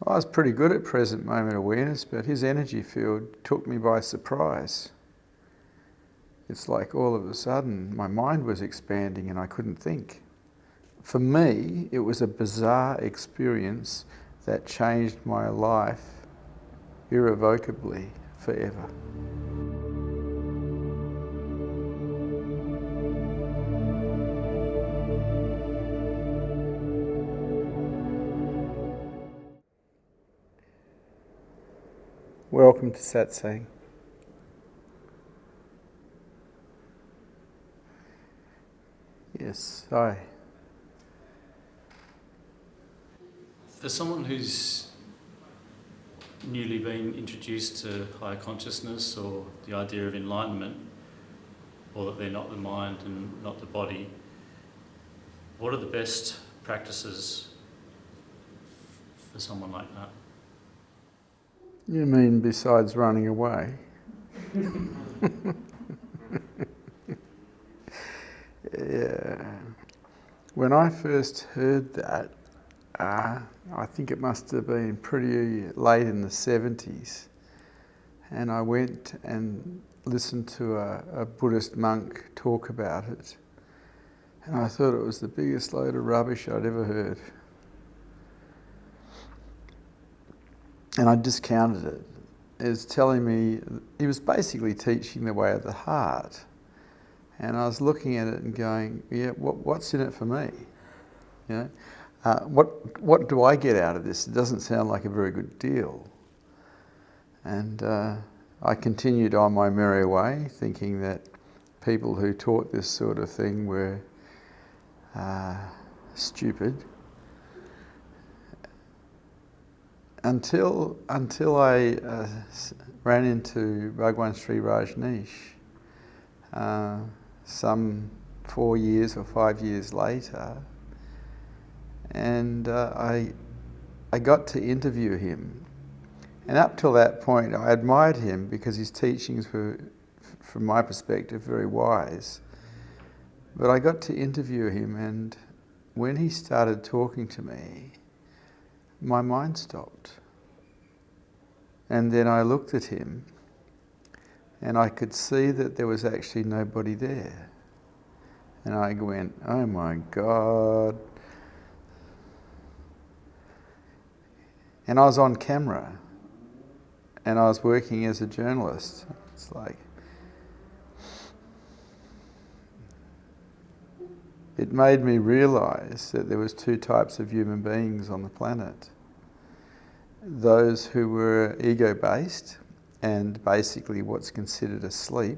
I was pretty good at present moment awareness, but his energy field took me by surprise. It's like all of a sudden my mind was expanding and I couldn't think. For me, it was a bizarre experience that changed my life irrevocably forever. Welcome to Satsang. Yes, hi. For someone who's newly been introduced to higher consciousness or the idea of enlightenment, or that they're not the mind and not the body, what are the best practices for someone like that? You mean besides running away? Yeah. When I first heard that, I think it must have been pretty late in the 70s, and I went and listened to a Buddhist monk talk about it, and I thought it was the biggest load of rubbish I'd ever heard. And I discounted it as telling me, he was basically teaching the way of the heart. And I was looking at it and going, yeah, what's in it for me? You know, what do I get out of this? It doesn't sound like a very good deal. And I continued on my merry way, thinking that people who taught this sort of thing were stupid. Until I ran into Bhagwan Sri Rajneesh some 4 years or 5 years later, and I got to interview him. And up till that point I admired him because his teachings were, from my perspective, very wise. But I got to interview him, and when he started talking to me, my mind stopped. And then I looked at him and I could see that there was actually nobody there. And I went, oh my God. And I was on camera and I was working as a journalist. It's like, it made me realise that there was two types of human beings on the planet. Those who were ego-based and basically what's considered asleep,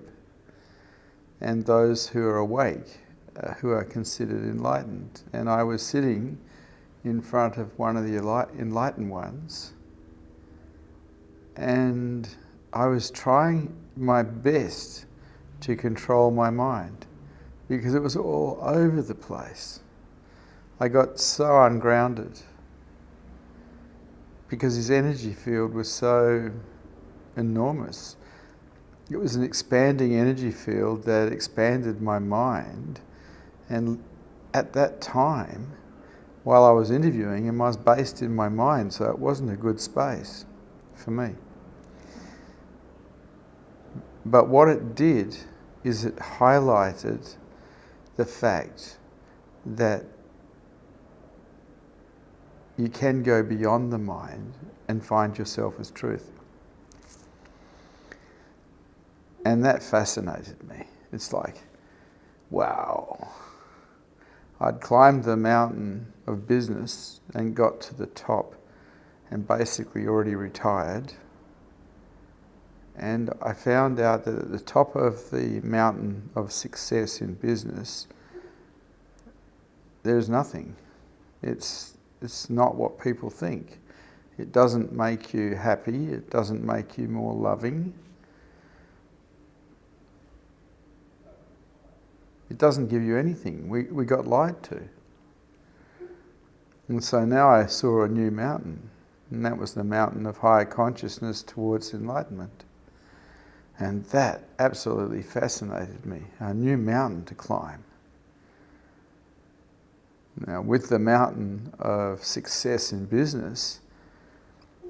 and those who are awake, who are considered enlightened. And I was sitting in front of one of the enlightened ones, and I was trying my best to control my mind because it was all over the place. I got so ungrounded because his energy field was so enormous. It was an expanding energy field that expanded my mind, and at that time, while I was interviewing him, I was based in my mind, so it wasn't a good space for me. But what it did is it highlighted the fact that you can go beyond the mind and find yourself as truth. And that fascinated me. It's like, wow. I'd climbed the mountain of business and got to the top and basically already retired. And I found out that at the top of the mountain of success in business, there's nothing. It's not what people think. It doesn't make you happy. It doesn't make you more loving. It doesn't give you anything. We got lied to. And so now I saw a new mountain, and that was the mountain of higher consciousness towards enlightenment. And that absolutely fascinated me, a new mountain to climb. Now, with the mountain of success in business,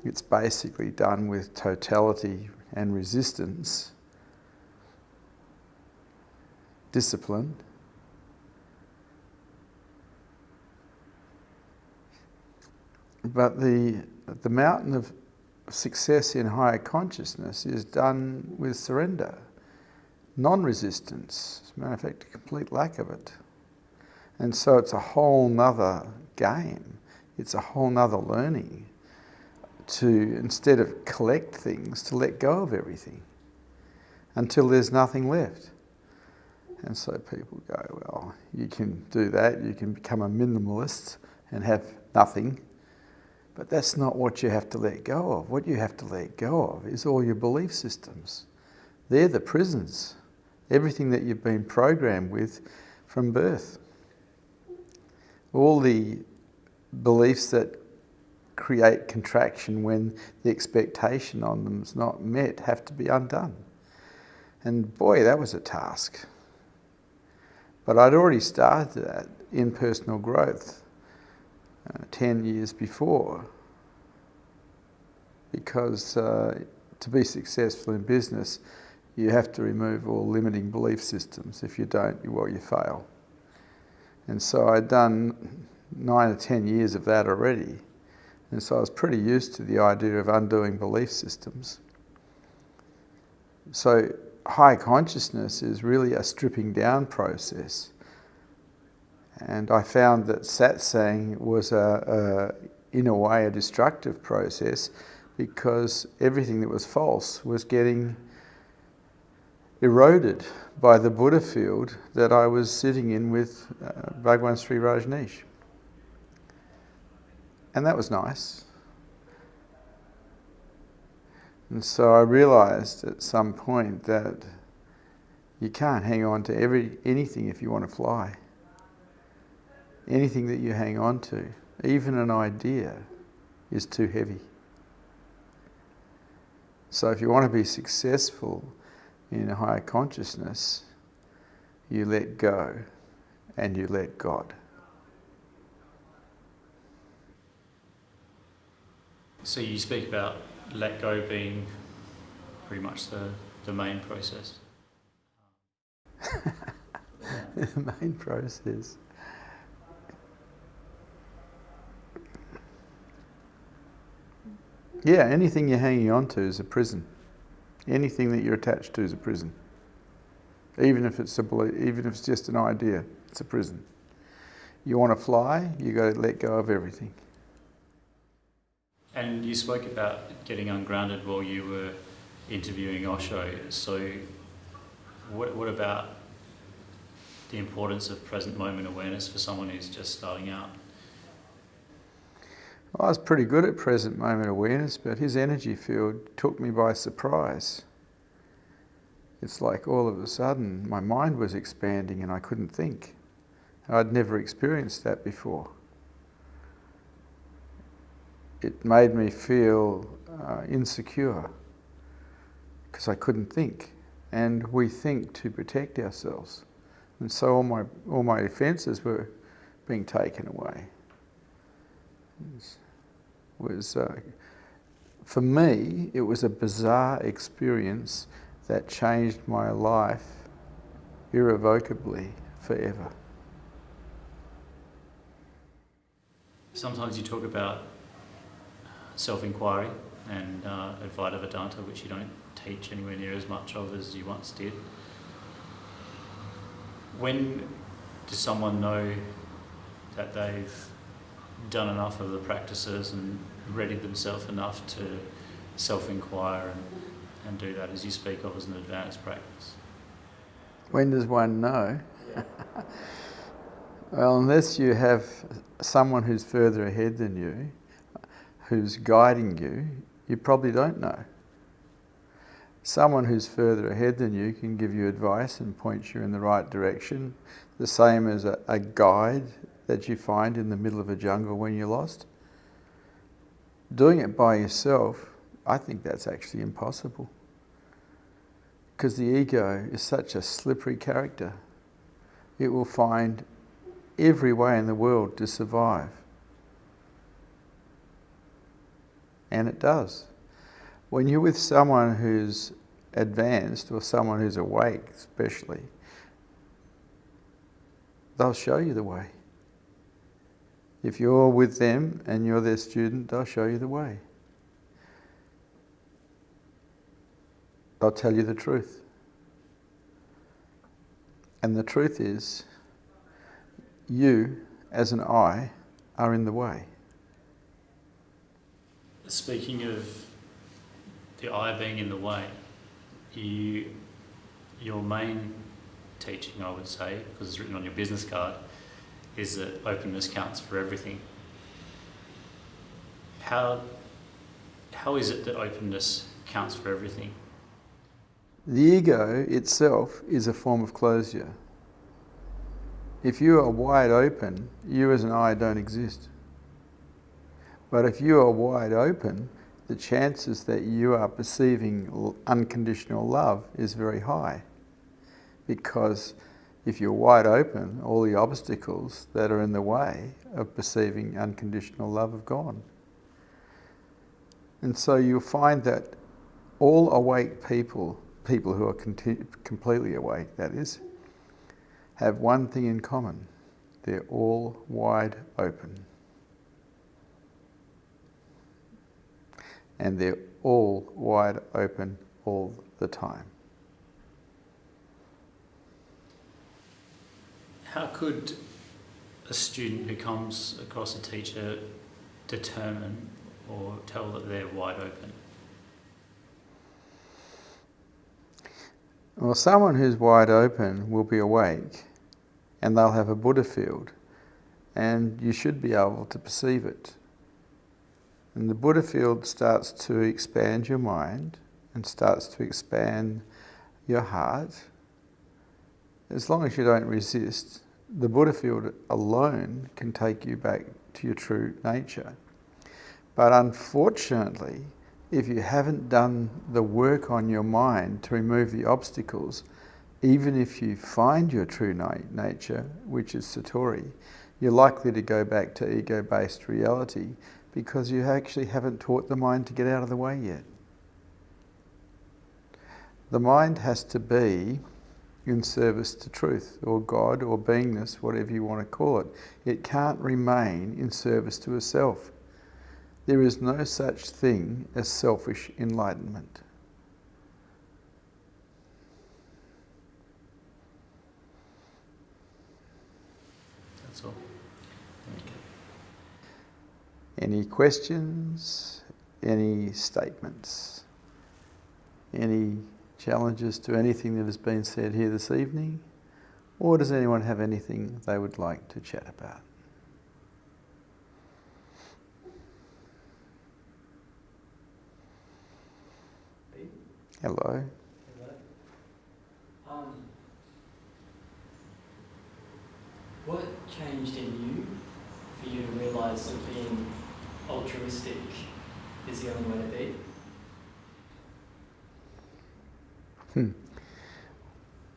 It's basically done with totality and resistance, discipline, but the mountain of success in higher consciousness is done with surrender, non-resistance, as a matter of fact, a complete lack of it. And so it's a whole nother game. It's a whole nother learning to, instead of collect things, to let go of everything until there's nothing left. And so people go, well, you can do that, you can become a minimalist and have nothing, but that's not what you have to let go of. What you have to let go of is all your belief systems. They're the prisons, everything that you've been programmed with from birth. All the beliefs that create contraction when the expectation on them is not met have to be undone. And boy, that was a task. But I'd already started that in personal growth 10 years before, because to be successful in business, you have to remove all limiting belief systems. If you don't, you fail. And so I'd done 9 or 10 years of that already. And so I was pretty used to the idea of undoing belief systems. So high consciousness is really a stripping down process. And I found that satsang was, in a way, a destructive process, because everything that was false was getting eroded by the Buddha field that I was sitting in with Bhagwan Sri Rajneesh. And that was nice. And so I realised at some point that you can't hang on to anything if you want to fly. Anything that you hang on to, even an idea, is too heavy. So if you want to be successful in a higher consciousness, you let go and you let God. So you speak about let go being pretty much the main process. The main process. Yeah, anything you're hanging on to is a prison. Anything that you're attached to is a prison. Even if it's just an idea, it's a prison. You want to fly, you got to let go of everything. And you spoke about getting ungrounded while you were interviewing Osho. So what about the importance of present moment awareness for someone who's just starting out? I was pretty good at present moment awareness, but his energy field took me by surprise. It's like all of a sudden my mind was expanding and I couldn't think. I'd never experienced that before. It made me feel insecure because I couldn't think. And we think to protect ourselves. And so all my defences were being taken away. For me, it was a bizarre experience that changed my life irrevocably forever. Sometimes you talk about self-inquiry and Advaita Vedanta, which you don't teach anywhere near as much of as you once did. When does someone know that they've done enough of the practices and readied themselves enough to self-inquire and do that, as you speak of, as an advanced practice? When does one know? Well, unless you have someone who's further ahead than you, who's guiding you, you probably don't know. Someone who's further ahead than you can give you advice and point you in the right direction, the same as a guide that you find in the middle of a jungle when you're lost. Doing it by yourself, I think that's actually impossible. Because the ego is such a slippery character. It will find every way in the world to survive. And it does. When you're with someone who's advanced or someone who's awake especially, they'll show you the way. If you're with them and you're their student, they'll show you the way. They'll tell you the truth. And the truth is, you, as an I, are in the way. Speaking of the I being in the way, your main teaching, I would say, because it's written on your business card, is that openness counts for everything. How is it that openness counts for everything? The ego itself is a form of closure. If you are wide open, you as an I don't exist. But if you are wide open, the chances that you are perceiving unconditional love is very high. Because if you're wide open, all the obstacles that are in the way of perceiving unconditional love have gone. And so you'll find that all awake people who are completely awake, that is, have one thing in common. They're all wide open. And they're all wide open all the time. How could a student who comes across a teacher determine or tell that they're wide open? Well, someone who's wide open will be awake and they'll have a Buddha field, and you should be able to perceive it. And the Buddha field starts to expand your mind and starts to expand your heart. As long as you don't resist, the Buddha field alone can take you back to your true nature. But unfortunately, if you haven't done the work on your mind to remove the obstacles, even if you find your true nature, which is Satori, you're likely to go back to ego-based reality because you actually haven't taught the mind to get out of the way yet. The mind has to be in service to truth, or God, or beingness, whatever you want to call it. It can't remain in service to a self. There is no such thing as selfish enlightenment. That's all. Thank you. Any questions? Any statements? Any challenges to anything that has been said here this evening? Or does anyone have anything they would like to chat about? Hello. What changed in you for you to realise that being altruistic is the only way to be?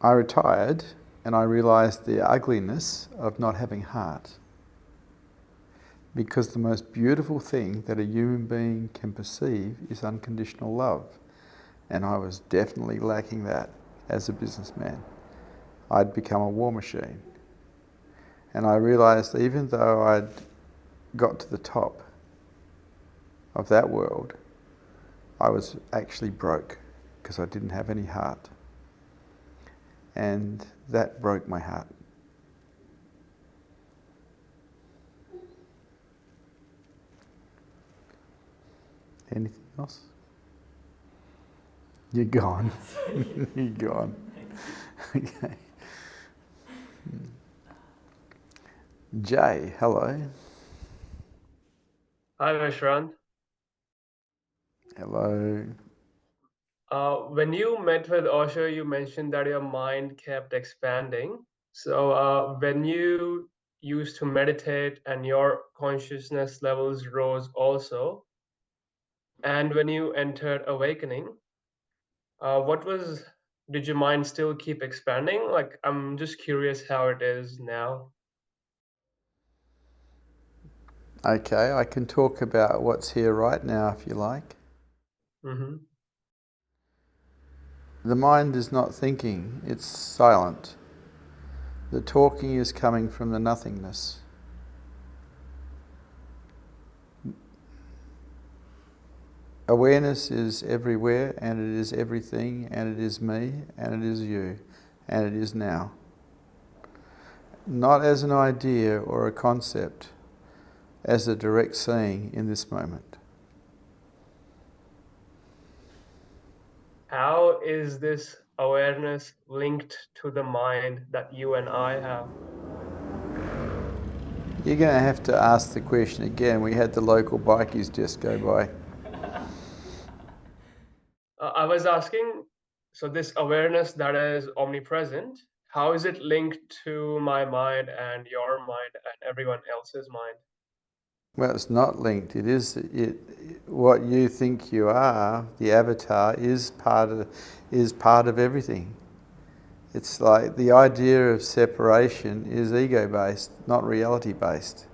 I retired and I realised the ugliness of not having heart. Because the most beautiful thing that a human being can perceive is unconditional love. And I was definitely lacking that as a businessman. I'd become a war machine. And I realised even though I'd got to the top of that world, I was actually broke because I didn't have any heart. And that broke my heart. Anything else? You're gone. You're gone. Okay. Jay, hello. Hi, Vishrant. Hello. When you met with Osho, you mentioned that your mind kept expanding. So when you used to meditate and your consciousness levels rose also, and when you entered awakening, did your mind still keep expanding? Like, I'm just curious how it is now. Okay, I can talk about what's here right now if you like. Mm-hmm. The mind is not thinking, it's silent. The talking is coming from the nothingness. Awareness is everywhere, and it is everything, and it is me, and it is you, and it is now. Not as an idea or a concept, as a direct seeing in this moment. How is this awareness linked to the mind that you and I have? You're going to have to ask the question again. We had the local bikies just go by. I was asking, so this awareness that is omnipresent, how is it linked to my mind and your mind and everyone else's mind? Well, it's not linked. It is what you think you are. The avatar is part of everything. It's like the idea of separation is ego-based, not reality-based.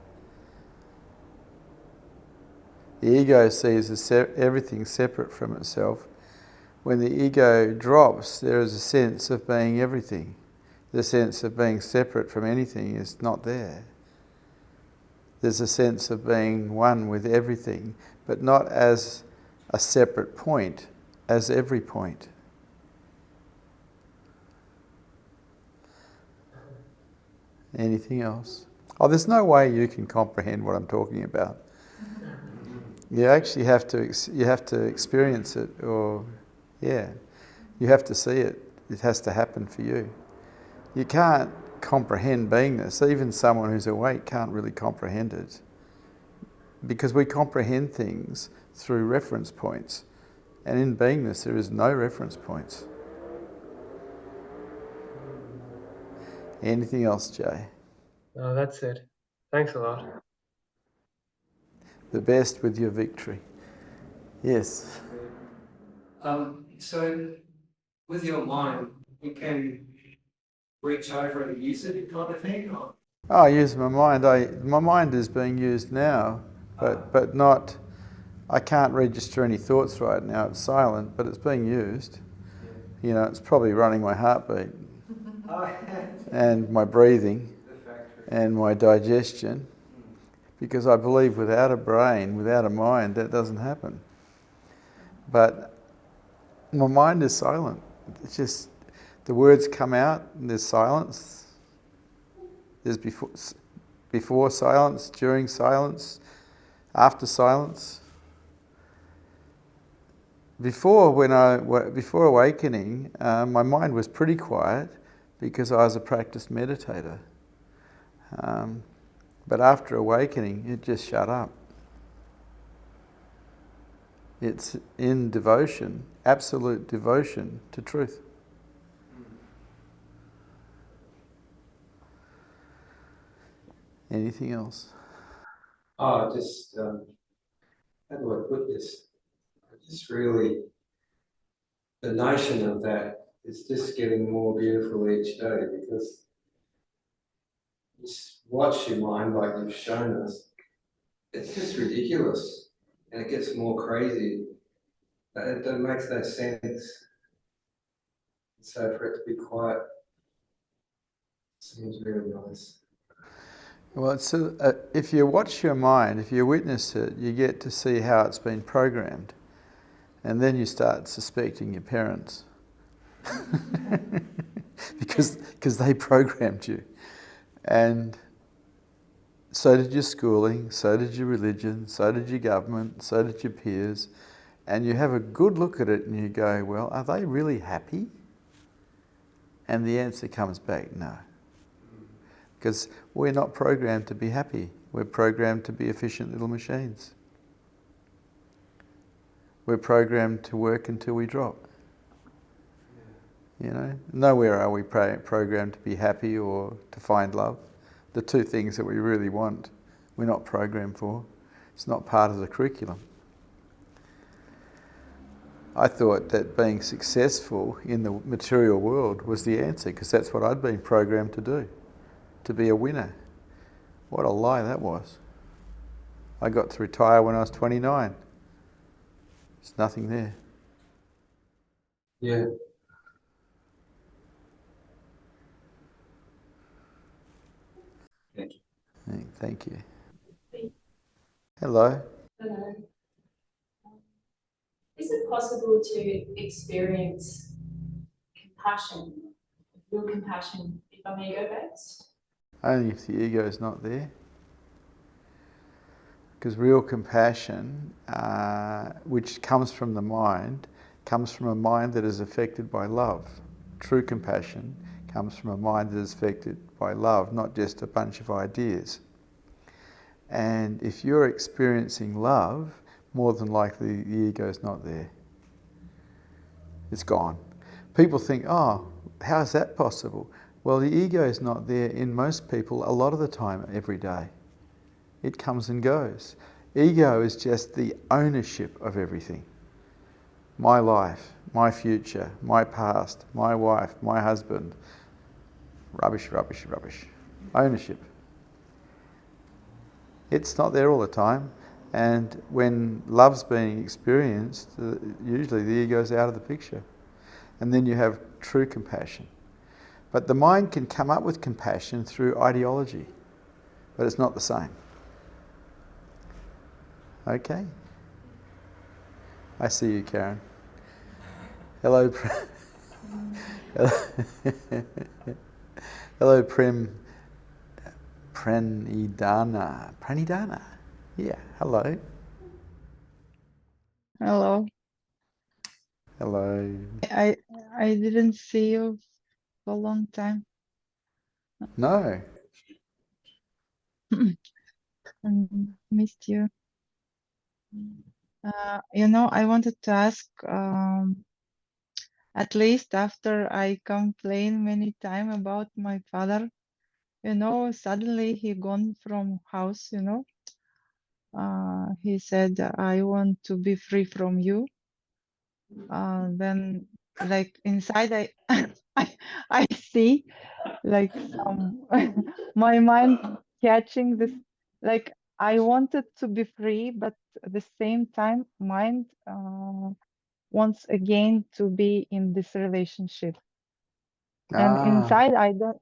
The ego sees everything separate from itself. When the ego drops, there is a sense of being everything. The sense of being separate from anything is not there. There's a sense of being one with everything, but not as a separate point, as every point. Anything else? Oh, there's no way you can comprehend what I'm talking about. You actually have to experience it, or you have to see it. It has to happen for you. You can't comprehend beingness. Even someone who's awake can't really comprehend it, because we comprehend things through reference points, and in beingness there is no reference points. Anything else, Jay? No, that's it. Thanks a lot. The best with your victory. Yes. So with your mind, you can reach over and use it kind of thing? Or? Oh, I use my mind. My mind is being used now, but not. I can't register any thoughts right now. It's silent, but it's being used. Yeah. You know, it's probably running my heartbeat and my breathing and my digestion, because I believe without a brain, without a mind, that doesn't happen. But my mind is silent. It's just the words come out and there's silence. There's before silence, during silence, after silence. Before awakening, my mind was pretty quiet because I was a practiced meditator. But after awakening, it just shut up. It's in devotion, absolute devotion to truth. Anything else? Oh, just, how do I put this? Just really, the notion of that is just getting more beautiful each day, because just watch your mind like you've shown us. It's just ridiculous, and it gets more crazy. It makes no sense. So for it to be quiet seems really nice. Well, if you watch your mind, if you witness it, you get to see how it's been programmed. And then you start suspecting your parents. because they programmed you. And so did your schooling, so did your religion, so did your government, so did your peers. And you have a good look at it and you go, well, are they really happy? And the answer comes back, no. Because we're not programmed to be happy. We're programmed to be efficient little machines. We're programmed to work until we drop. You know, nowhere are we programmed to be happy or to find love. The two things that we really want, we're not programmed for. It's not part of the curriculum. I thought that being successful in the material world was the answer, because that's what I'd been programmed to do, to be a winner. What a lie that was. I got to retire when I was 29. There's nothing there. Yeah. Thank you. Hello. Hello. Is it possible to experience compassion, real compassion, if I'm ego-based? Only if the ego is not there. Because real compassion, which comes from the mind, comes from a mind that is affected by love. True compassion comes from a mind that is affected by love, not just a bunch of ideas. And if you're experiencing love, more than likely the ego is not there. It's gone. People think, oh, how is that possible? Well, the ego is not there in most people a lot of the time, every day. It comes and goes. Ego is just the ownership of everything. My life, my future, my past, my wife, my husband. Rubbish, rubbish, rubbish. Ownership. It's not there all the time. And when love's being experienced, usually the ego's out of the picture. And then you have true compassion. But the mind can come up with compassion through ideology, but it's not the same. Okay? I see you, Karen. Hello, hello, Pranidana. Pranidana. Yeah, hello. Hello. Hello. I didn't see you for a long time. No. Missed you. I wanted to ask, at least after I complain many time about my father, suddenly he gone from house, he said, I want to be free from you. Then like inside I see like some my mind catching this, like I wanted to be free, but at the same time mind wants again to be in this relationship, and inside I don't.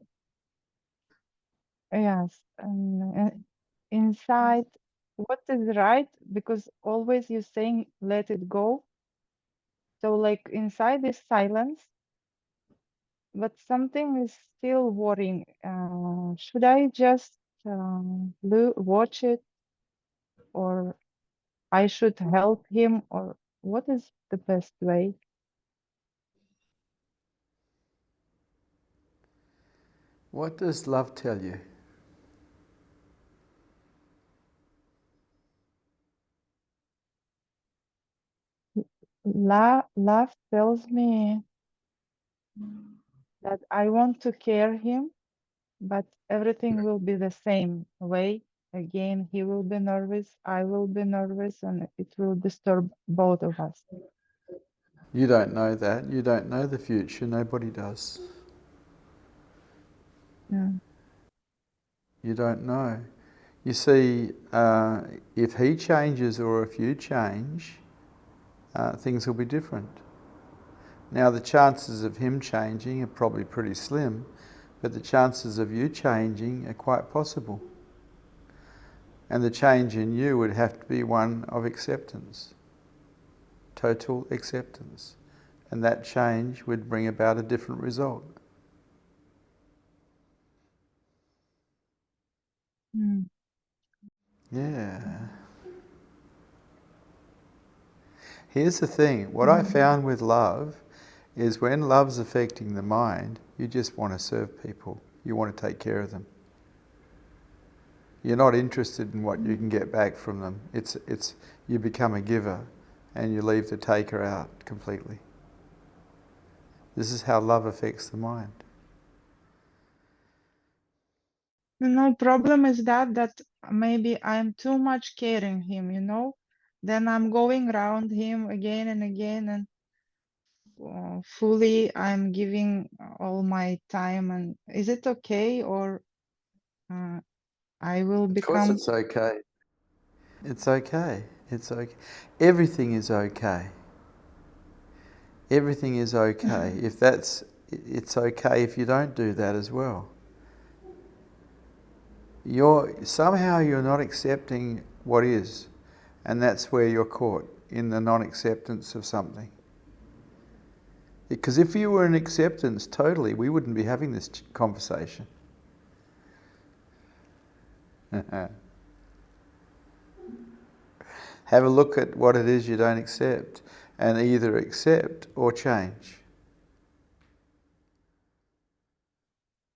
Yes, and inside what is right, because always you saying let it go, so like inside is silence, but something is still worrying. Should I just watch it, or I should help him, or what is the best way? What does love tell you? Love tells me that I want to care him, but everything will be the same way. Again, he will be nervous, I will be nervous, and it will disturb both of us. You don't know that. You don't know the future. Nobody does. Yeah. You don't know. You see, if he changes or if you change, things will be different. Now, the chances of him changing are probably pretty slim, but the chances of you changing are quite possible. And the change in you would have to be one of acceptance, total acceptance. And that change would bring about a different result. Mm. Yeah. Here's the thing, what I found with love is when love's affecting the mind, you just want to serve people. You want to take care of them. You're not interested in what you can get back from them. It's you become a giver and you leave the taker out completely. This is how love affects the mind. Problem is that maybe I'm too much caring him, then I'm going around him again and again, and fully I'm giving all my time. And is it okay, or I will Of course become? it's okay. It's okay. It's okay. Everything is okay. Everything is okay. If that's, it's okay if you don't do that as well. Somehow you're not accepting what is, and that's where you're caught, in the non-acceptance of something. Because if you were in acceptance totally, we wouldn't be having this conversation. Have a look at what it is you don't accept, and either accept or change.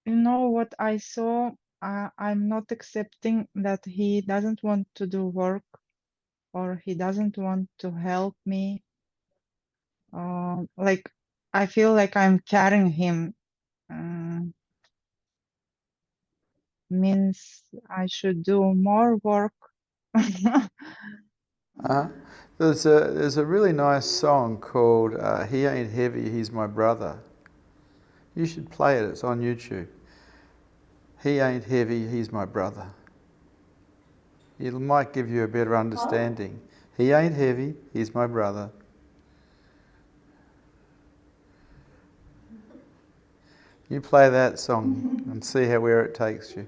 You know what I saw? I'm not accepting that he doesn't want to do work or he doesn't want to help me. Like I feel like I'm carrying him. Means I should do more work. There's a really nice song called He Ain't Heavy, He's My Brother. You should play it, it's on YouTube. He ain't heavy, he's my brother. It might give you a better understanding. He ain't heavy, he's my brother. You play that song and see where it takes you.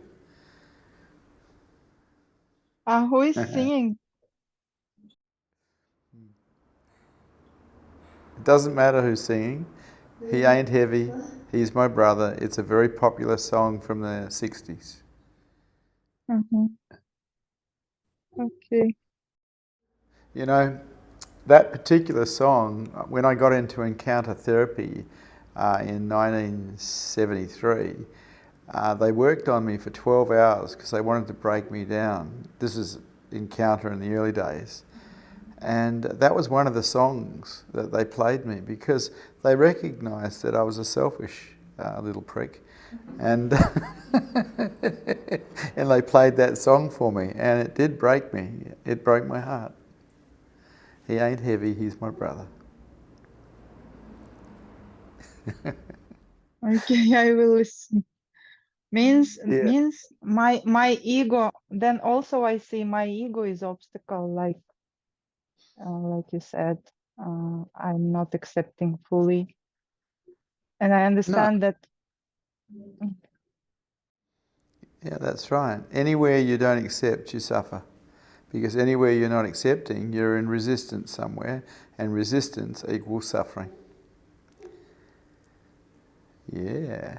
Who is singing? It doesn't matter who's singing. He ain't heavy, he's my brother. It's a very popular song from the 60s. Okay. You know, that particular song, when I got into encounter therapy in 1973, they worked on me for 12 hours because they wanted to break me down. This is encounter in the early days. And that was one of the songs that they played me because they recognised that I was a selfish little prick. And and they played that song for me, and it did break me. It broke my heart. He ain't heavy, he's my brother. Okay, I will listen. Means Yeah. my ego. Then also I see my ego is obstacle, like you said. I'm not accepting fully, and I No. understand that. Yeah, that's right. Anywhere you don't accept, you suffer. Because anywhere you're not accepting, you're in resistance somewhere, and resistance equals suffering. Yeah.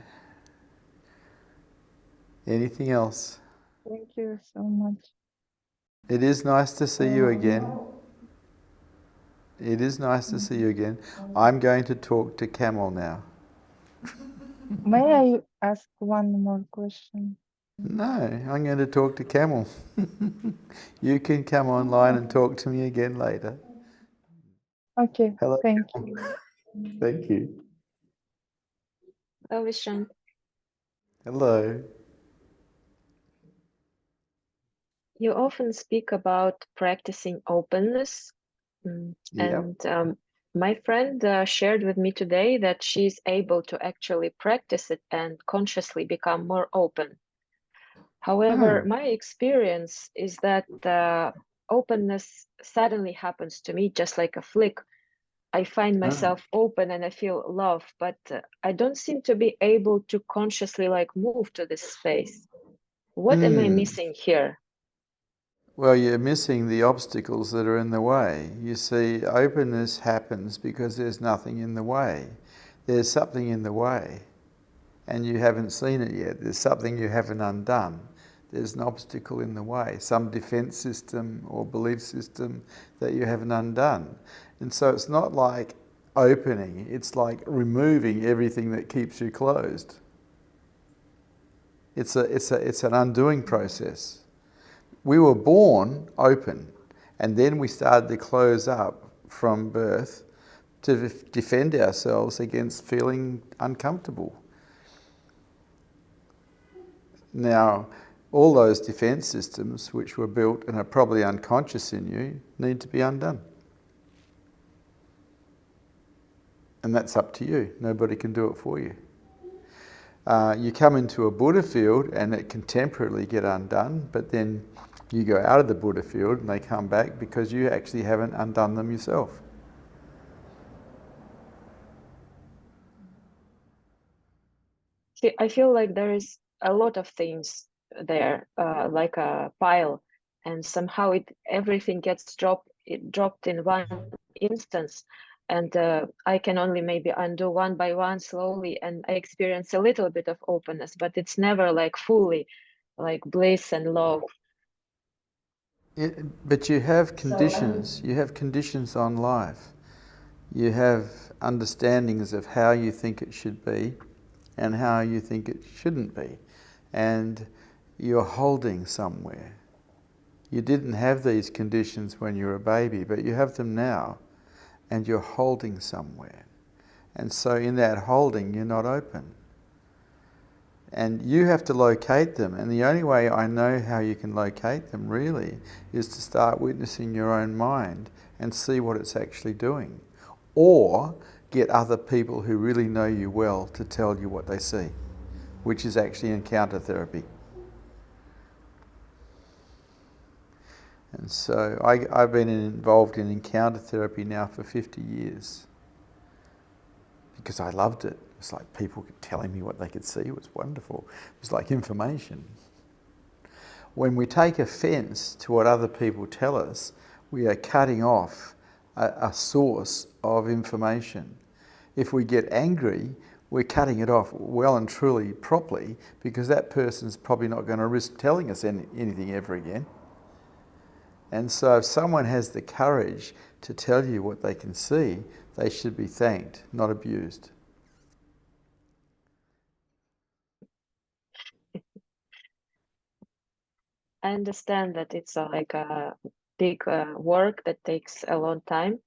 Anything else? Thank you so much. It is nice to see you again. It is nice to see you again. I'm going to talk to Camel now. May I ask one more question? No, I'm going to talk to Camel. You can come online and talk to me again later. Okay, Hello, thank Camel. you. Thank you. Hello, Vishrant. Hello. You often speak about practicing openness, Yep. and my friend shared with me today that she's able to actually practice it and consciously become more open. However, my experience is that openness suddenly happens to me just like a flick. I find myself open and I feel love, but I don't seem to be able to consciously move to this space. What am I missing here? Well, you're missing the obstacles that are in the way. You see, openness happens because there's nothing in the way. There's something in the way, and you haven't seen it yet. There's something you haven't undone. There's an obstacle in the way, some defense system or belief system that you haven't undone. And so it's not like opening, it's like removing everything that keeps you closed. It's an undoing process. We were born open, and then we started to close up from birth to defend ourselves against feeling uncomfortable. Now, all those defense systems which were built and are probably unconscious in you need to be undone. And that's up to you. Nobody can do it for you. You come into a Buddha field and it can temporarily get undone, but then You go out of the Buddha field and they come back because you actually haven't undone them yourself. See, I feel like there is a lot of things there, like a pile, and somehow everything gets dropped in one instance, and I can only maybe undo one by one slowly, and I experience a little bit of openness, but it's never like fully like bliss and love. But you have conditions. You have conditions on life. You have understandings of how you think it should be and how you think it shouldn't be. And you're holding somewhere. You didn't have these conditions when you were a baby, but you have them now, and you're holding somewhere. And so in that holding, you're not open. And you have to locate them. And the only way I know how you can locate them, really, is to start witnessing your own mind and see what it's actually doing. Or get other people who really know you well to tell you what they see, which is actually encounter therapy. And so I've been involved in encounter therapy now for 50 years because I loved it. It's like people telling me what they could see. It was wonderful. It was like information. When we take offence to what other people tell us, we are cutting off a source of information. If we get angry, we're cutting it off well and truly properly, because that person's probably not going to risk telling us anything ever again. And so if someone has the courage to tell you what they can see, they should be thanked, not abused. I understand that it's like a big work that takes a long time.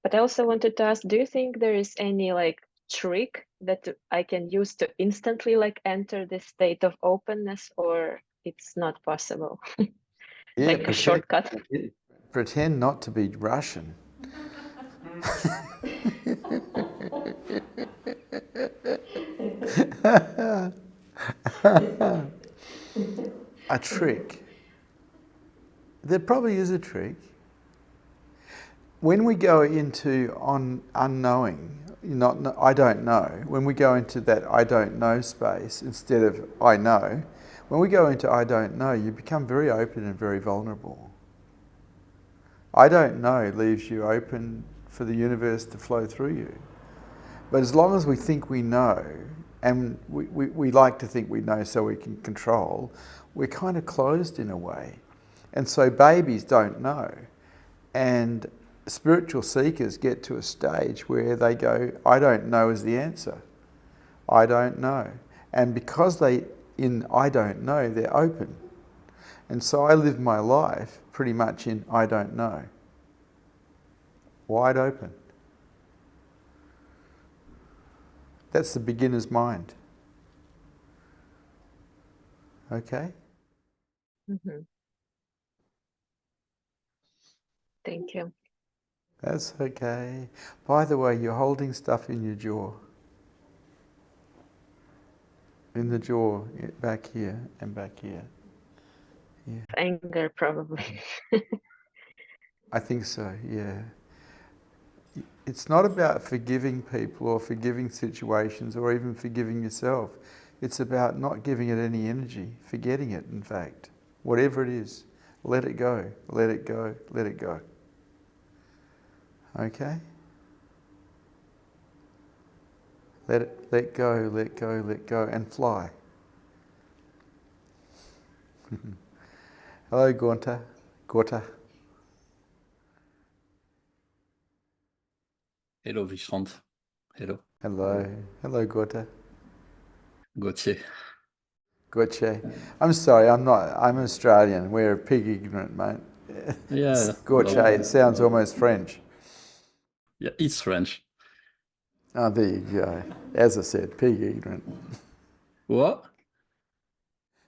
But I also wanted to ask, do you think there is any like trick that I can use to instantly like enter this state of openness, or it's not possible? Yeah, Like a shortcut? pretend not to be Russian. A trick. There probably is a trick. When we go into unknowing, I don't know, when we go into that I don't know space instead of I know, when we go into I don't know, you become very open and very vulnerable. I don't know leaves you open for the universe to flow through you. But as long as we think we know, and we like to think we know so we can control, we're kind of closed in a way. And so babies don't know. And spiritual seekers get to a stage where they go, I don't know is the answer. I don't know. And because in I don't know, they're open. And so I live my life pretty much in I don't know. Wide open. That's the beginner's mind. Okay? Mm-hmm. Thank you. That's okay. By the way, you're holding stuff in your jaw. In the jaw, back here and back here. Yeah. Anger, probably. I think so, yeah. It's not about forgiving people or forgiving situations or even forgiving yourself. It's about not giving it any energy, forgetting it, in fact. Whatever it is, let it go, let it go, let it go. Okay? Let go, let go, let go, and fly. Hello, Gorta. Hello, Vishrant. Hello. Hello, Gorta. Gauthier. Gotcha. I'm sorry, I'm Australian. We're pig ignorant, mate. Yeah. Gotcha, it sounds almost French. Yeah, it's French. Oh, there you go. As I said, pig ignorant. What?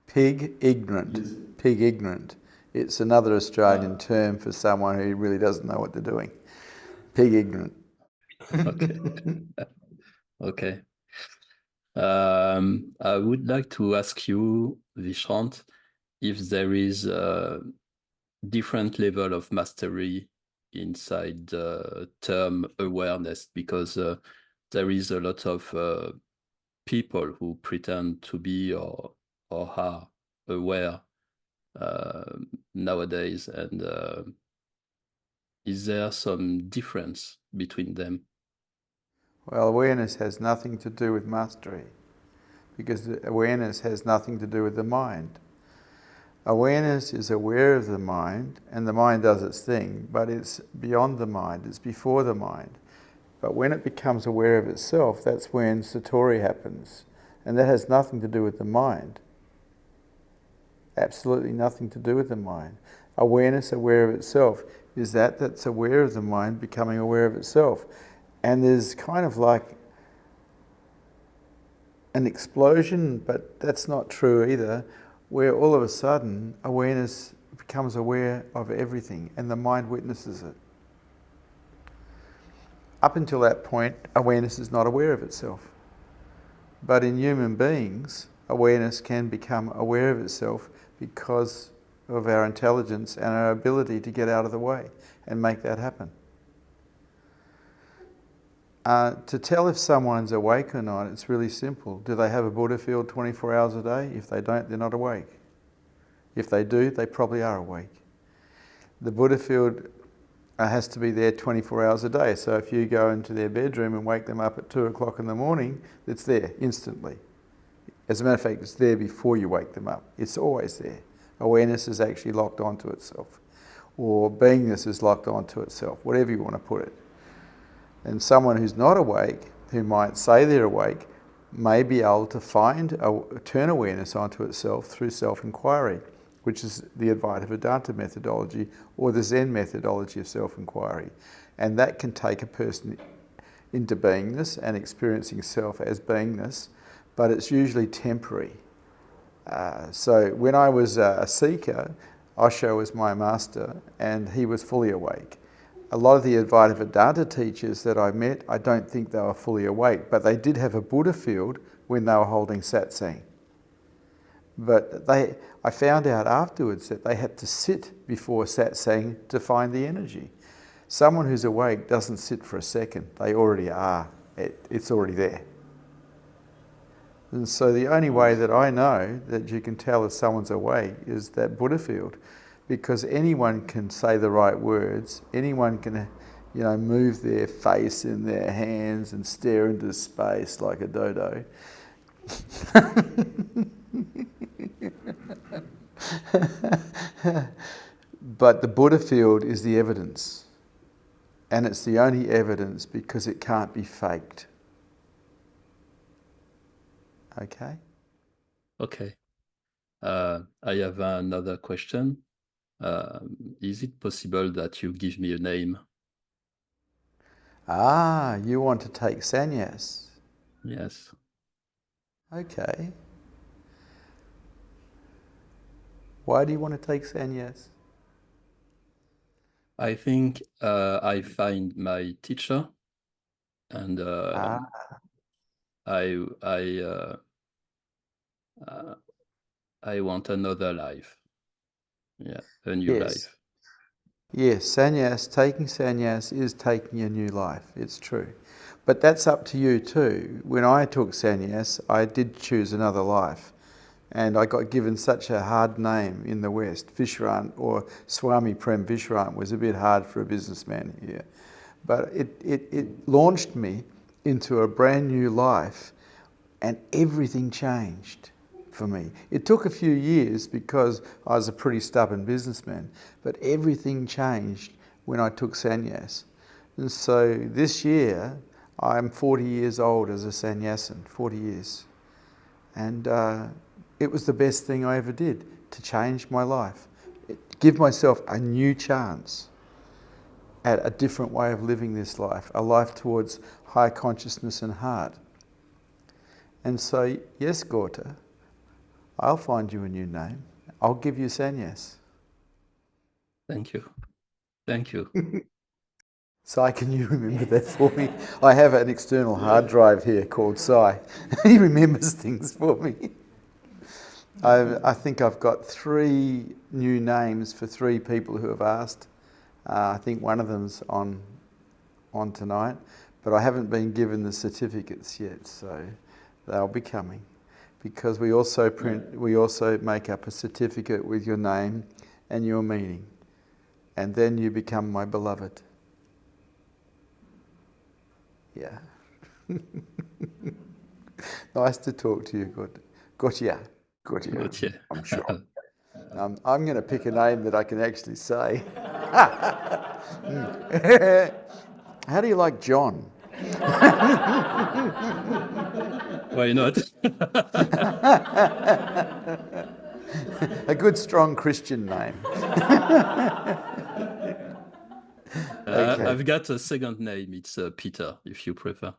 Pig ignorant. Pig ignorant. It's another Australian term for someone who really doesn't know what they're doing. Pig ignorant. Okay. Okay. I would like to ask you, Vishrant, if there is different level of mastery inside the term awareness, because there is a lot of people who pretend to be or are aware nowadays, and is there some difference between them? Well, awareness has nothing to do with mastery, because the awareness has nothing to do with the mind. Awareness is aware of the mind, and the mind does its thing, but it's beyond the mind, it's before the mind. But when it becomes aware of itself, that's when Satori happens. And that has nothing to do with the mind. Absolutely nothing to do with the mind. Awareness, aware of itself, is that's aware of the mind becoming aware of itself. And there's kind of like an explosion, but that's not true either, where all of a sudden awareness becomes aware of everything and the mind witnesses it. Up until that point, awareness is not aware of itself. But in human beings, awareness can become aware of itself because of our intelligence and our ability to get out of the way and make that happen. To tell if someone's awake or not, it's really simple. Do they have a Buddha field 24 hours a day? If they don't, they're not awake. If they do, they probably are awake. The Buddha field has to be there 24 hours a day. So if you go into their bedroom and wake them up at 2 o'clock in the morning, it's there instantly. As a matter of fact, it's there before you wake them up. It's always there. Awareness is actually locked onto itself, or beingness is locked onto itself, whatever you want to put it. And someone who's not awake, who might say they're awake, may be able to turn awareness onto itself through self-inquiry, which is the Advaita Vedanta methodology or the Zen methodology of self-inquiry. And that can take a person into beingness and experiencing self as beingness, but it's usually temporary. So when I was a seeker, Osho was my master and he was fully awake. A lot of the Advaita Vedanta teachers that I met, I don't think they were fully awake, but they did have a Buddha field when they were holding satsang. But I found out afterwards that they had to sit before satsang to find the energy. Someone who's awake doesn't sit for a second. They already are. It's already there. And so the only way that I know that you can tell if someone's awake is that Buddha field, because anyone can say the right words. Anyone can, move their face in their hands and stare into space like a dodo. But the Buddha field is the evidence. And it's the only evidence because it can't be faked. Okay? Okay. I have another question. Is it possible that you give me a name? You want to take sannyas? Yes. Okay. Why do you want to take sannyas? I think I find my teacher, and I want another life. Yeah, a new life. Yes, sannyas, taking sannyas is taking a new life. It's true. But that's up to you too. When I took sannyas, I did choose another life. And I got given such a hard name in the West. Vishrant, or Swami Prem Vishrant, was a bit hard for a businessman here. But it launched me into a brand new life, and everything changed for me. It took a few years because I was a pretty stubborn businessman, but everything changed when I took sannyas. And so this year, I'm 40 years old as a sannyasin, 40 years. And it was the best thing I ever did to change my life. Give myself a new chance at a different way of living this life, a life towards high consciousness and heart. And so, yes, Gorta, I'll find you a new name. I'll give you sannyas. Thank you. Thank you. Sai, can you remember that for me? I have an external hard drive here called Sai. He remembers things for me. I think I've got 3 new names for 3 people who have asked. I think one of them's on tonight, but I haven't been given the certificates yet, so they'll be coming. Because we also make up a certificate with your name and your meaning, and then you become my beloved. Yeah. Nice to talk to you. Good. Gotcha. I'm sure. I'm going to pick a name that I can actually say. How do you like John? Why not? A good, strong Christian name. Okay. I've got a second name. It's Peter, if you prefer.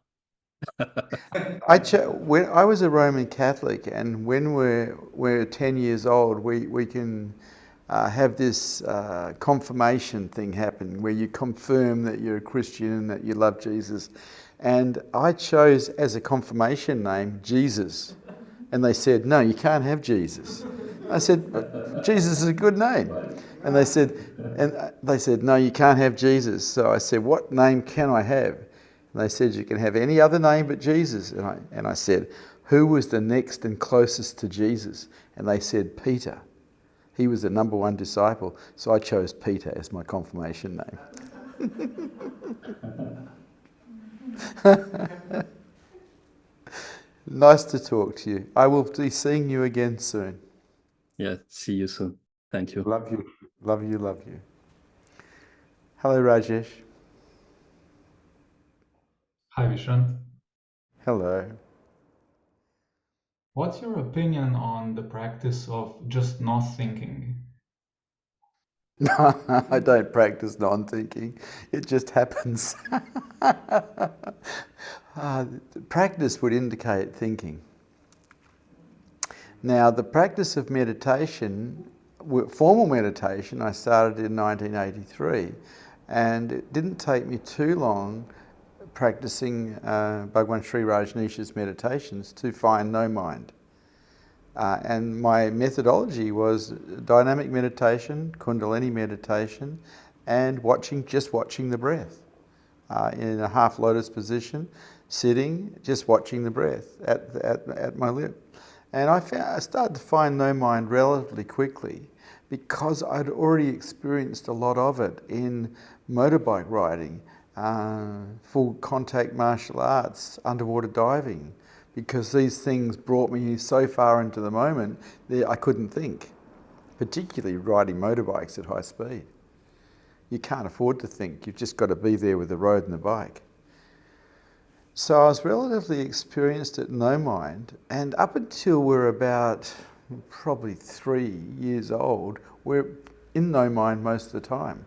When I was a Roman Catholic, and when we're 10 years old, we can have this confirmation thing happen where you confirm that you're a Christian and that you love Jesus. And I chose as a confirmation name Jesus. And they said, no, you can't have Jesus. I said, but Jesus is a good name. And they said, no, you can't have Jesus. So I said, what name can I have? And they said, you can have any other name but Jesus. And I said, who was the next and closest to Jesus? And they said, Peter. He was the #1 disciple. So I chose Peter as my confirmation name. Nice to talk to you. I will be seeing you again soon. Yeah, see you soon. Thank you. Love you. Love you, love you. Hello, Rajesh. Hi, Vishrant. Hello. What's your opinion on the practice of just not thinking? I don't practice non-thinking. It just happens. Practice would indicate thinking. Now, the practice of meditation, formal meditation, I started in 1983, and it didn't take me too long practicing Bhagwan Sri Rajneesh's meditations to find no mind. And my methodology was dynamic meditation, Kundalini meditation, and just watching the breath in a half lotus position, sitting, just watching the breath at my lip. And I started to find no mind relatively quickly because I'd already experienced a lot of it in motorbike riding, full contact martial arts, underwater diving, because these things brought me so far into the moment that I couldn't think, particularly riding motorbikes at high speed. You can't afford to think, you've just got to be there with the road and the bike. So I was relatively experienced at no mind, and up until we're about probably 3 years old, we're in no mind most of the time.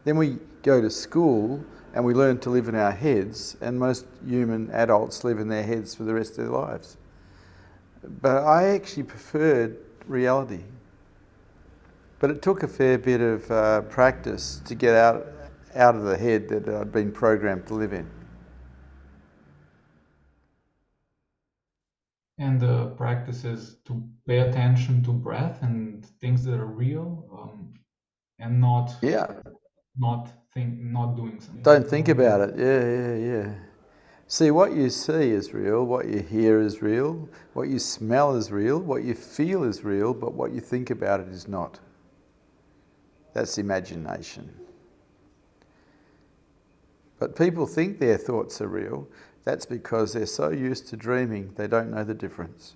Then we go to school and we learn to live in our heads, and most human adults live in their heads for the rest of their lives. But I actually preferred reality. But it took a fair bit of practice to get out of the head that I'd been programmed to live in. And the practice is to pay attention to breath and things that are real, and not doing something. Don't think about it. Yeah. See, what you see is real, what you hear is real, what you smell is real, what you feel is real, but what you think about it is not. That's imagination. But people think their thoughts are real. That's because they're so used to dreaming, they don't know the difference.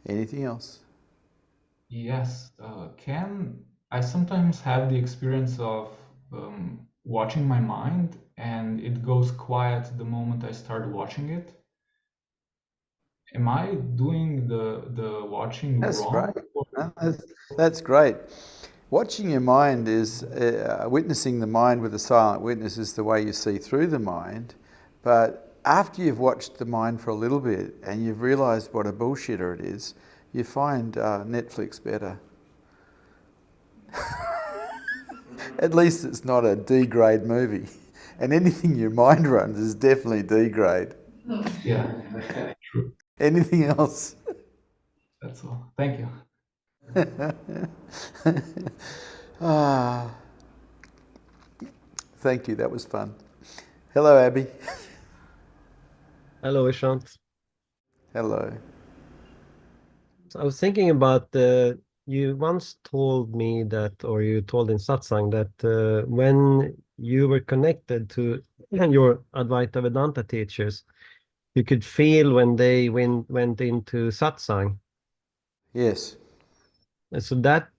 Anything else? Yes. I sometimes have the experience of watching my mind, and it goes quiet the moment I start watching it. Am I doing the watching That's wrong? great. No, that's great. Watching your mind is, witnessing the mind with a silent witness is the way you see through the mind. But after you've watched the mind for a little bit and you've realised what a bullshitter it is, you find Netflix better. At least it's not a D-grade movie. And anything your mind runs is definitely D-grade. Yeah, true. Anything else? That's all. Thank you. Ah, thank you. That was fun. Hello, Abby. Hello, Vishrant. Hello. So I was thinking about you once told me that, or you told in Satsang that when you were connected to your Advaita Vedanta teachers, you could feel when they went into Satsang. Yes. And so that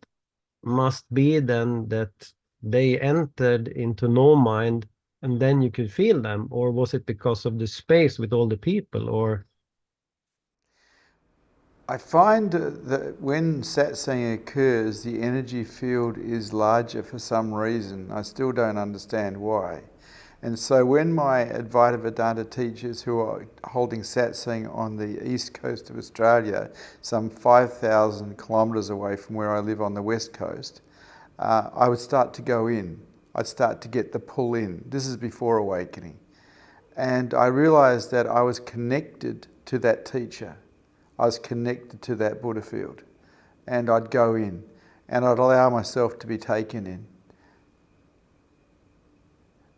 must be then that they entered into no mind and then you could feel them, or was it because of the space with all the people, or? I find that when satsang occurs, the energy field is larger for some reason. I still don't understand why. And so when my Advaita Vedanta teachers who are holding satsang on the east coast of Australia, some 5,000 kilometres away from where I live on the west coast, I would start to go in. I'd start to get the pull in. This is before awakening. And I realised that I was connected to that teacher. I was connected to that Buddha field. And I'd go in and I'd allow myself to be taken in.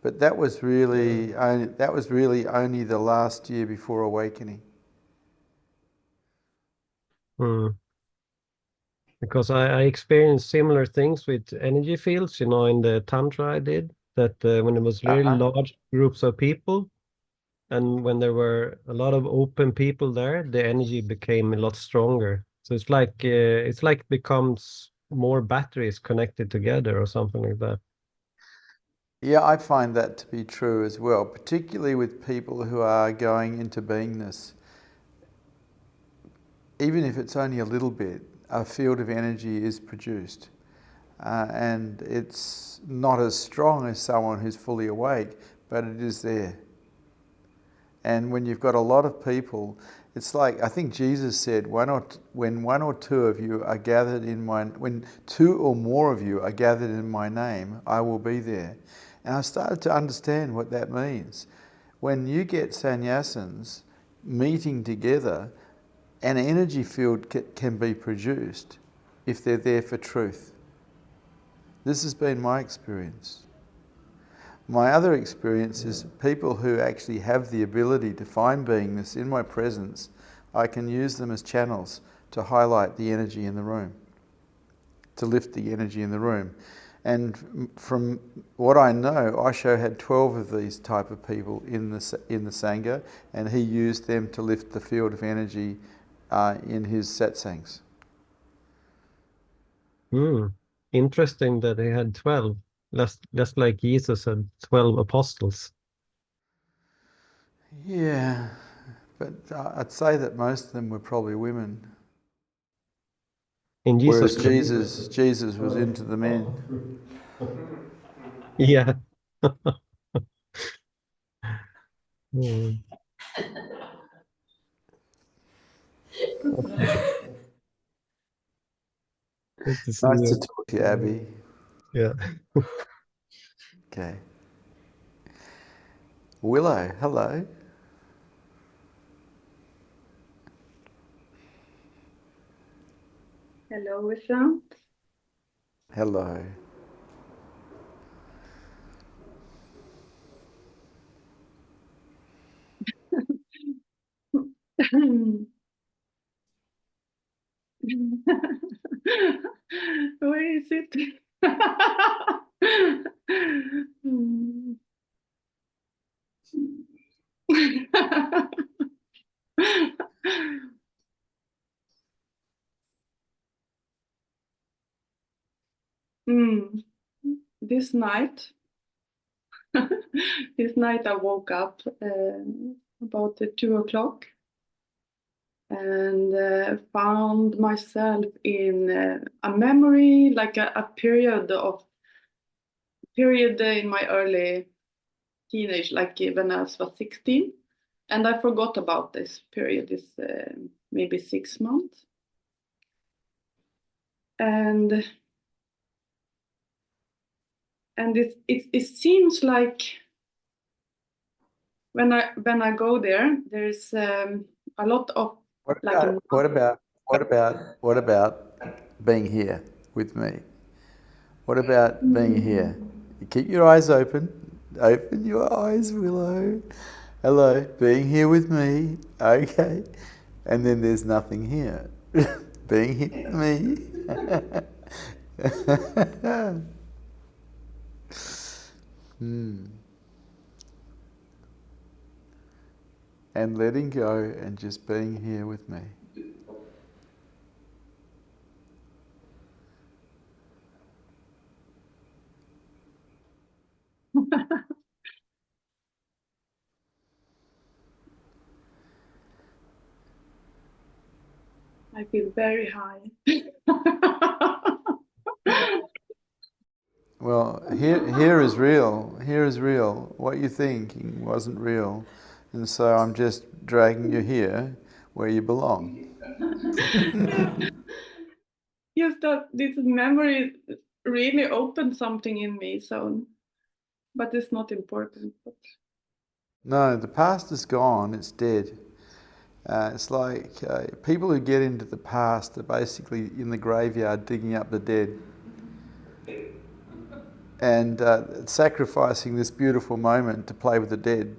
But that was really only the last year before awakening. Because I experienced similar things with energy fields, in the Tantra I did, that when it was really large groups of people, and when there were a lot of open people there, the energy became a lot stronger. So it's like it becomes more batteries connected together or something like that. Yeah, I find that to be true as well, particularly with people who are going into beingness. Even if it's only a little bit, a field of energy is produced. And it's not as strong as someone who's fully awake, but it is there. And when you've got a lot of people, it's like, I think Jesus said, when one or two of you are gathered in when two or more of you are gathered in my name, I will be there. And I started to understand what that means. When you get sannyasins meeting together, an energy field can be produced if they're there for truth. This has been my experience. My other experience is people who actually have the ability to find beingness in my presence, I can use them as channels to highlight the energy in the room, to lift the energy in the room. And from what I know, Osho had 12 of these type of people in the Sangha, and he used them to lift the field of energy in his satsangs. Interesting that they had 12, just like Jesus had 12 apostles. Yeah, but I'd say that most of them were probably women. In Jesus' Whereas Jesus was into the men. Yeah. Mm. Good to see Nice you. to talk to you, Abby. Yeah. Okay. Willow, hello. Hello, Vishrant. Hello. Where is it? This night, I woke up about 2 o'clock and found myself in a memory, like a period in my early teenage, like when I was 16, and I forgot about this period. This maybe 6 months, and it seems like when I go there, there's a lot of What like about, what about being here with me? What about being here? You keep your eyes open. Open your eyes, Willow. Hello, being here with me. Okay. And then there's nothing here. Being here with me. And letting go and just being here with me. I feel very high. Well, here is real. Here is real. What you're thinking wasn't real. And so I'm just dragging you here where you belong. Just that this memory really opened something in me, so, but it's not important. But... No, the past is gone. It's dead. It's like people who get into the past are basically in the graveyard digging up the dead and sacrificing this beautiful moment to play with the dead.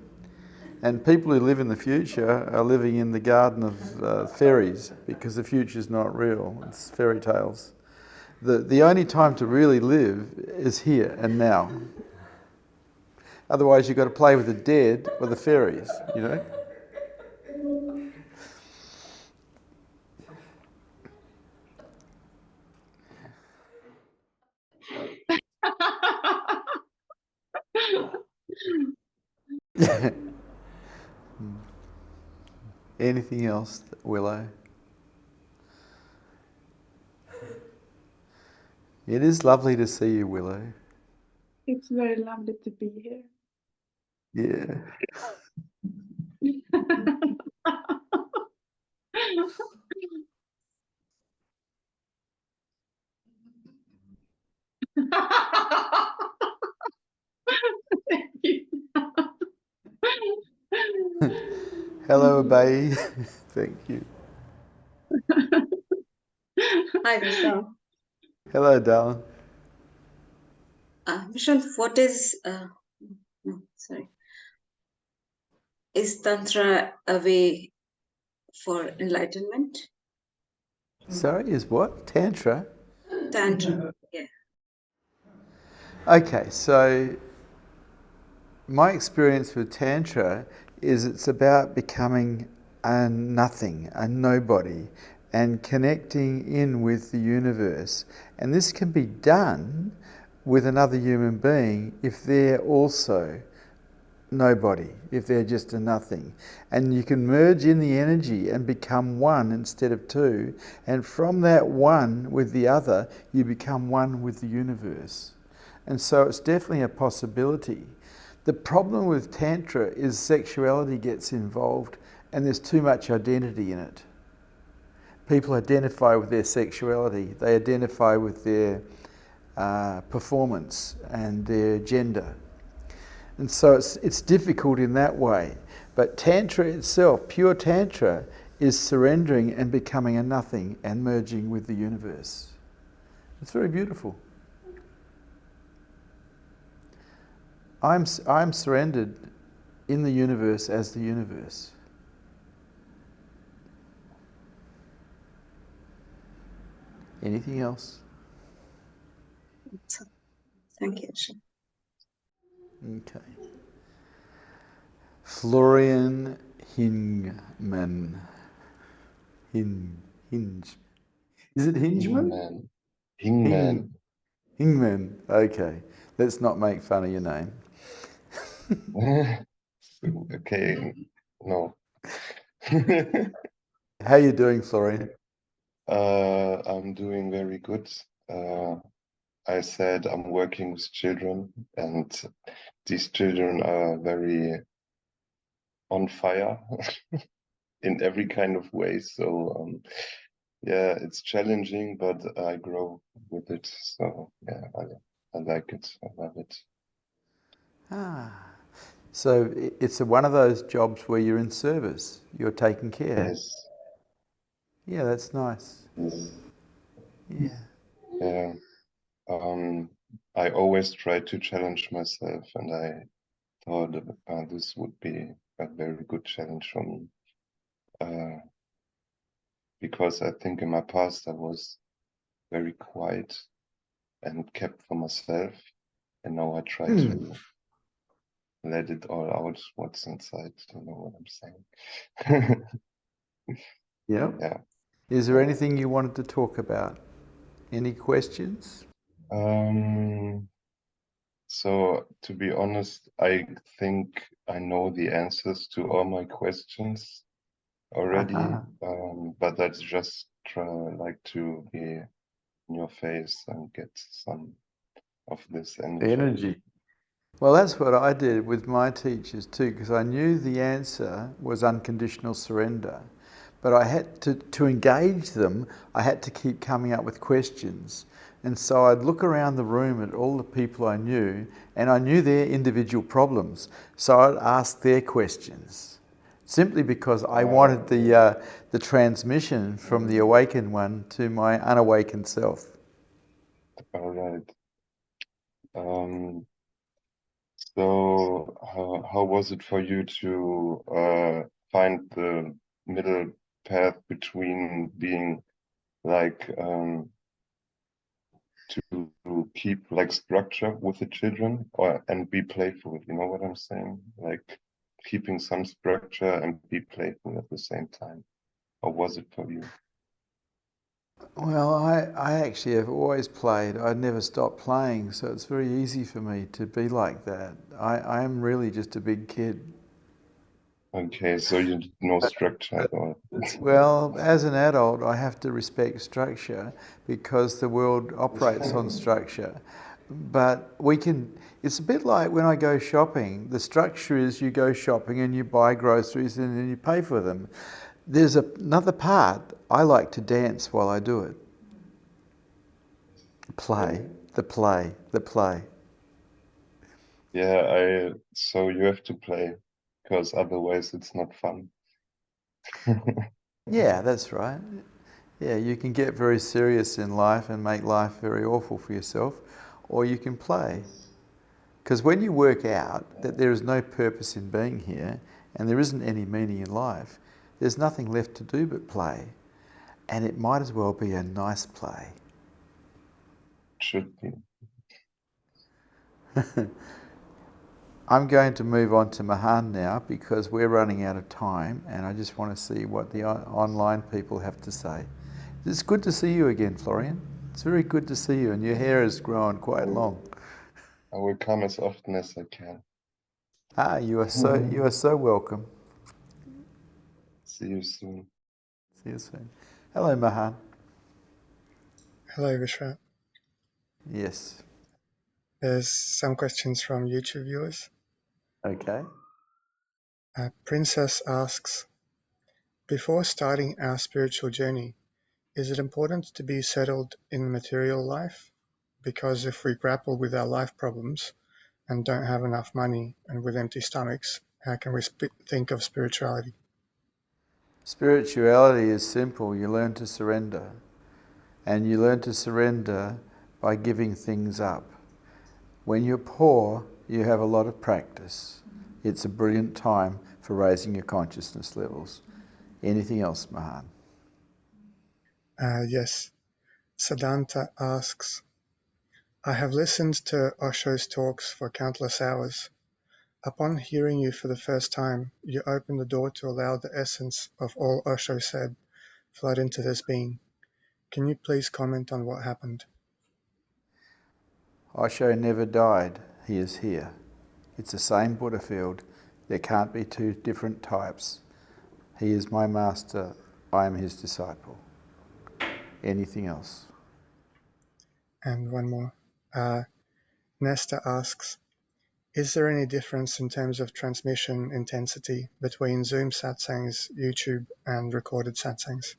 And people who live in the future are living in the garden of fairies because the future is not real. It's fairy tales. The only time to really live is here and now. Otherwise, you've got to play with the dead or the fairies, you know? Anything else, Willow? It is lovely to see you, Willow. It's very lovely to be here. Yeah. Thank you. Hello, Bay. Thank you. Hi, Vishrant. Hello, darling. Vishrant, what is, no, sorry. Is Tantra a way for enlightenment? Sorry, is what? Tantra? Tantra, yeah. Okay, so my experience with Tantra is it's about becoming a nothing, a nobody, and connecting in with the universe. And this can be done with another human being if they're also nobody, if they're just a nothing. And you can merge in the energy and become one instead of two. And from that one with the other, you become one with the universe. And so it's definitely a possibility. The problem with Tantra is sexuality gets involved and there's too much identity in it. People identify with their sexuality, they identify with their performance and their gender. And so it's difficult in that way. But Tantra itself, pure Tantra, is surrendering and becoming a nothing and merging with the universe. It's very beautiful. I'm surrendered in the universe as the universe. Anything else? Thank you. Okay. Florian Hingman. Hinge. Is it Hingeman? Hingman. Hingman. Okay. Let's not make fun of your name. Okay, no. How are you doing, Florian? I'm doing very good. I said I'm working with children, and these children are very on fire in every kind of way. So yeah, it's challenging, but I grow with it. So yeah, I like it. I love it. So it's one of those jobs where you're in service. You're taking care. Yes, Yeah, that's nice. Yeah. Yeah. I always try to challenge myself, and I thought this would be a very good challenge for me. Because I think in my past I was very quiet and kept for myself, and now I try to let it all out, what's inside. You know what I'm saying? Yeah. Yeah. Is there anything you wanted to talk about? Any questions? So to be honest, I think I know the answers to all my questions already, but I just like to be in your face and get some of this energy. Well, that's what I did with my teachers too, because I knew the answer was unconditional surrender. But I had to engage them, I had to keep coming up with questions. And so I'd look around the room at all the people I knew, and I knew their individual problems. So I'd ask their questions, simply because I wanted the transmission from the awakened one to my unawakened self. All right. So how was it for you to find the middle path between being like to keep like structure with the children and be playful? You know what I'm saying? Like keeping some structure and be playful at the same time. How was it for you? Well, I actually have always played. I never stopped playing, so it's very easy for me to be like that. I am really just a big kid. Okay, so you did no structure at all. Well, as an adult, I have to respect structure because the world operates on structure. But it's a bit like when I go shopping. The structure is you go shopping and you buy groceries and then you pay for them. There's another part. I like to dance while I do it. The play. Yeah, so you have to play because otherwise it's not fun. Yeah, that's right. Yeah, you can get very serious in life and make life very awful for yourself, or you can play. Because when you work out that there is no purpose in being here and there isn't any meaning in life, there's nothing left to do but play. And it might as well be a nice play. Should be. I'm going to move on to Mahan now because we're running out of time and I just want to see what the online people have to say. It's good to see you again, Florian. It's very good to see you, and your hair has grown quite long. I will come as often as I can. You are so welcome. See you soon. See you soon. Hello, Mahan. Hello, Vishrant. Yes. There's some questions from YouTube viewers. Okay. Princess asks, before starting our spiritual journey, is it important to be settled in material life? Because if we grapple with our life problems and don't have enough money and with empty stomachs, how can we think of spirituality? Spirituality is simple. You learn to surrender. And you learn to surrender by giving things up. When you're poor, you have a lot of practice. It's a brilliant time for raising your consciousness levels. Anything else, Mahan? Yes. Siddhanta asks, I have listened to Osho's talks for countless hours. Upon hearing you for the first time, you opened the door to allow the essence of all Osho said flood into this being. Can you please comment on what happened? Osho never died. He is here. It's the same Buddha field. There can't be two different types. He is my master. I am his disciple. Anything else? And one more. Nesta asks, is there any difference in terms of transmission intensity between Zoom satsangs, YouTube, and recorded satsangs?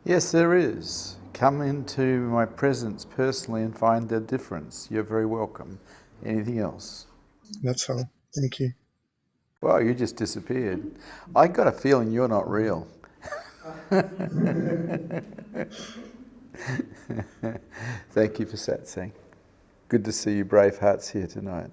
Yes, there is. Come into my presence personally and find the difference. You're very welcome. Anything else? That's all. Thank you. Well, you just disappeared. I got a feeling you're not real. Thank you for Satsang. Good to see you brave hearts here tonight.